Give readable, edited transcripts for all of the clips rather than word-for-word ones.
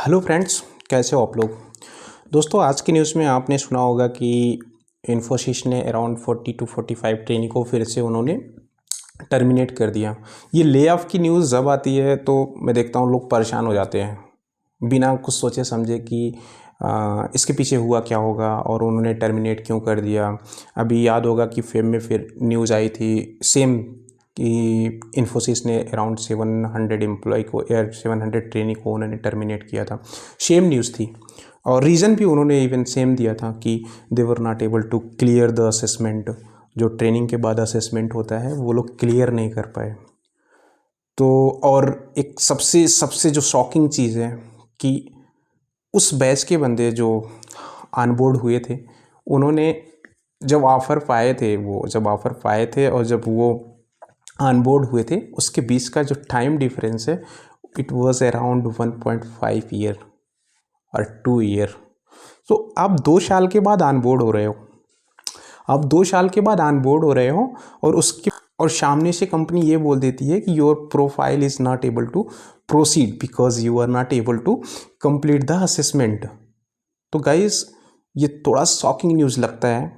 Hello friends, कैसे हो आप लोग। दोस्तों, आज की न्यूज़ में आपने सुना होगा कि इन्फोसिस ने अराउंड 40 to 45 ट्रेनिंग को फिर से उन्होंने टर्मिनेट कर दिया। ये ले ऑफ की न्यूज़ जब आती है तो मैं देखता हूँ लोग परेशान हो जाते हैं बिना कुछ सोचे समझे कि इसके पीछे हुआ क्या होगा और उन्होंने टर्मिनेट क्यों कर दिया। अभी याद होगा कि फेम में फिर न्यूज़ आई थी सेम कि इन्फोसिस ने अराउंड 700 एम्प्लॉय को 700 ट्रेनिंग को उन्होंने टर्मिनेट किया था। सेम न्यूज़ थी और रीज़न भी उन्होंने इवन सेम दिया था कि they were not able to clear the assessment. जो ट्रेनिंग के बाद असेसमेंट होता है वो लोग क्लियर नहीं कर पाए। तो और एक सबसे सबसे जो शॉकिंग चीज़ है कि उस बैच के बंदे जो ऑनबोर्ड हुए थे उन्होंने जब ऑफ़र पाए थे और जब वो ऑनबोर्ड हुए थे उसके बीच का जो टाइम डिफरेंस है इट वाज अराउंड 1.5 ईयर और 2 ईयर। तो आप 2 साल के बाद ऑनबोर्ड हो रहे हो, और उसके और सामने से कंपनी ये बोल देती है कि your profile is not able to proceed because you are not able to complete the assessment. तो गाइस, ये थोड़ा शॉकिंग न्यूज़ लगता है,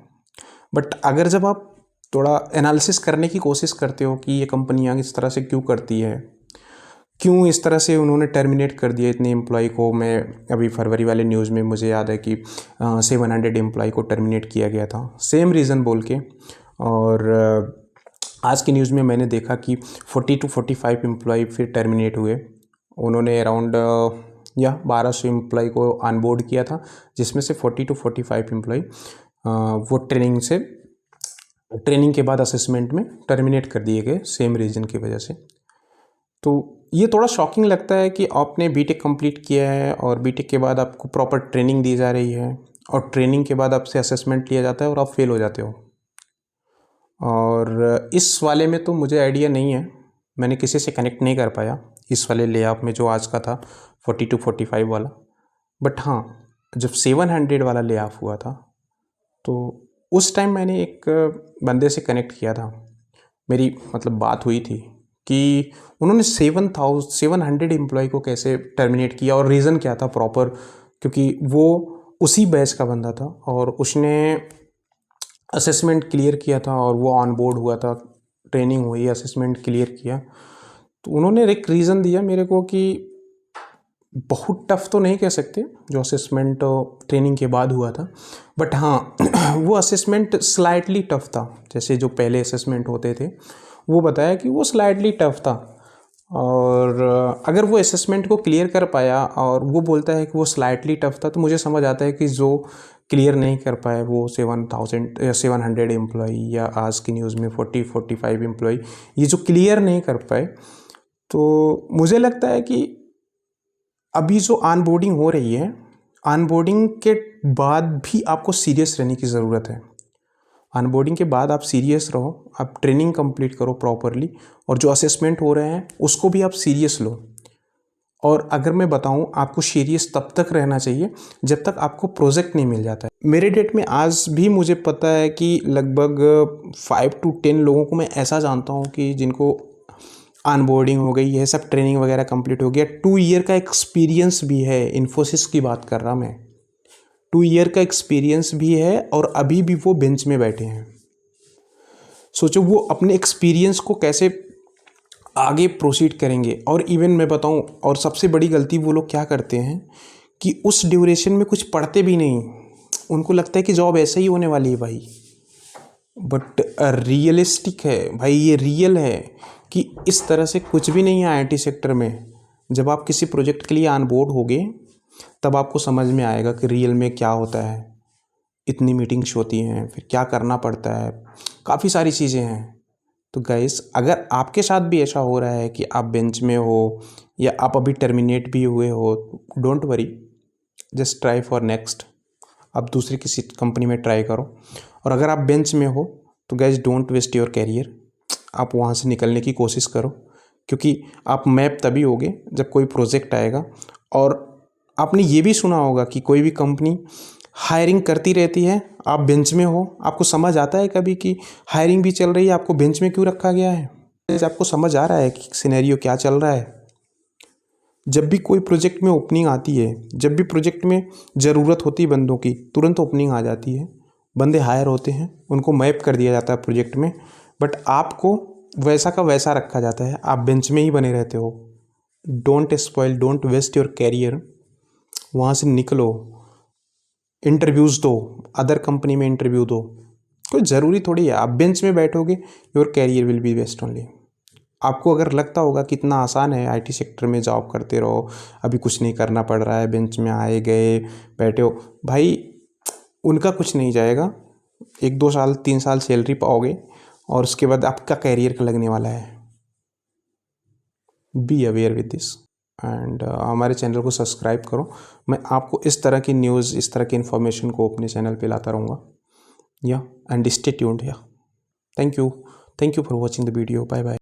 बट अगर जब आप थोड़ा एनालिसिस करने की कोशिश करते हो कि ये कंपनियां इस तरह से क्यों करती है, क्यों इस तरह से उन्होंने टर्मिनेट कर दिया इतने एम्प्लॉय को। मैं अभी फरवरी वाले न्यूज़ में मुझे याद है कि 700 एम्प्लॉय को टर्मिनेट किया गया था सेम रीज़न बोल के। और आज की न्यूज़ में मैंने देखा कि 40 to 45 एम्प्लॉय फिर टर्मिनेट हुए। उन्होंने अराउंड 1200 एम्प्लॉय को ऑनबोर्ड किया था, जिसमें से 40 to 45 एम्प्लॉय वो ट्रेनिंग के बाद असेसमेंट में टर्मिनेट कर दिए गए सेम रीज़न की वजह से। तो ये थोड़ा शॉकिंग लगता है कि आपने बीटेक कंप्लीट किया है और बीटेक के बाद आपको प्रॉपर ट्रेनिंग दी जा रही है और ट्रेनिंग के बाद आपसे असेसमेंट लिया जाता है और आप फेल हो जाते हो। और इस वाले में तो मुझे आइडिया नहीं है, मैंने किसी से कनेक्ट नहीं कर पाया इस वाले ले ऑफ में जो आज का था 40 to 45 वाला। बट हाँ, जब 700 वाला ले ऑफ हुआ था तो उस टाइम मैंने एक बंदे से कनेक्ट किया था, मेरी मतलब बात हुई थी कि उन्होंने 700 एम्प्लॉय को कैसे टर्मिनेट किया और रीज़न क्या था प्रॉपर, क्योंकि वो उसी बैच का बंदा था और उसने असेसमेंट क्लियर किया था और वो ऑन बोर्ड हुआ था, ट्रेनिंग हुई, असेसमेंट क्लियर किया। तो उन्होंने एक रीज़न दिया मेरे को कि बहुत टफ़ तो नहीं कह सकते जो असेसमेंट ट्रेनिंग के बाद हुआ था, बट हाँ वो असेसमेंट स्लाइटली टफ़ था। जैसे जो पहले असेसमेंट होते थे वो बताया कि वो स्लाइटली टफ़ था, और अगर वो असेसमेंट को क्लियर कर पाया और वो बोलता है कि वो स्लाइटली टफ़ था, तो मुझे समझ आता है कि जो क्लियर नहीं कर पाए वो 700 एम्प्लॉय या आज की न्यूज़ में 40-45 एम्प्लॉय ये जो क्लियर नहीं कर पाए, तो मुझे लगता है कि अभी जो ऑनबोर्डिंग हो रही है, ऑनबोर्डिंग के बाद भी आपको सीरियस रहने की ज़रूरत है। ऑनबोर्डिंग के बाद आप सीरियस रहो, आप ट्रेनिंग कंप्लीट करो प्रॉपरली, और जो असेसमेंट हो रहे हैं उसको भी आप सीरियस लो। और अगर मैं बताऊं, आपको सीरियस तब तक रहना चाहिए जब तक आपको प्रोजेक्ट नहीं मिल जाता है। मेरे डेट में आज भी मुझे पता है कि लगभग 5 to 10 लोगों को मैं ऐसा जानता हूं कि जिनको ऑनबोर्डिंग हो गई है, सब ट्रेनिंग वगैरह कंप्लीट हो गया, 2 ईयर का एक्सपीरियंस भी है। इन्फोसिस की बात कर रहा मैं, 2 ईयर का एक्सपीरियंस भी है और अभी भी वो बेंच में बैठे हैं। सोचो वो अपने एक्सपीरियंस को कैसे आगे प्रोसीड करेंगे। और इवन मैं बताऊं, और सबसे बड़ी गलती वो लोग क्या करते हैं कि उस ड्यूरेशन में कुछ पढ़ते भी नहीं, उनको लगता है कि जॉब ऐसे ही होने वाली है भाई। बट रियलिस्टिक है भाई, ये रियल है कि इस तरह से कुछ भी नहीं है आईटी सेक्टर में। जब आप किसी प्रोजेक्ट के लिए ऑनबोर्ड होगे तब आपको समझ में आएगा कि रियल में क्या होता है। इतनी मीटिंग्स होती हैं, फिर क्या करना पड़ता है, काफ़ी सारी चीज़ें हैं। तो गाइस, अगर आपके साथ भी ऐसा हो रहा है कि आप बेंच में हो या आप अभी टर्मिनेट भी हुए हो, don't worry, just try for next. आप दूसरी किसी कंपनी में ट्राई करो। और अगर आप बेंच में हो तो guys, don't waste your career, आप वहाँ से निकलने की कोशिश करो, क्योंकि आप मैप तभी होगे जब कोई प्रोजेक्ट आएगा। और आपने ये भी सुना होगा कि कोई भी कंपनी हायरिंग करती रहती है, आप बेंच में हो, आपको समझ आता है कभी कि हायरिंग भी चल रही है, आपको बेंच में क्यों रखा गया है? आपको समझ आ रहा है कि सिनेरियो क्या चल रहा है? जब भी कोई प्रोजेक्ट में ओपनिंग आती है, जब भी प्रोजेक्ट में ज़रूरत होती है बंदों की, तुरंत ओपनिंग आ जाती है, बंदे हायर होते हैं, उनको मैप कर दिया जाता है प्रोजेक्ट में, बट आपको वैसा का वैसा रखा जाता है, आप बेंच में ही बने रहते हो। Don't spoil, don't waste your career, वहाँ से निकलो, इंटरव्यूज़ दो, अदर कंपनी में इंटरव्यू दो। कोई ज़रूरी थोड़ी है आप बेंच में बैठोगे, your career will be best only. आपको अगर लगता होगा कि इतना आसान है आईटी सेक्टर में जॉब करते रहो, अभी कुछ नहीं करना पड़ रहा है, बेंच में आए गए बैठे हो, भाई उनका कुछ नहीं जाएगा। 1-2 साल 3 साल सैलरी पाओगे और उसके बाद आपका कैरियर का लगने वाला है। Be aware with this and हमारे चैनल को सब्सक्राइब करो। मैं आपको इस तरह की न्यूज़, इस तरह की इन्फॉर्मेशन को अपने चैनल पे लाता रहूँगा। Yeah and stay tuned. Yeah thank you for watching the video. Bye bye.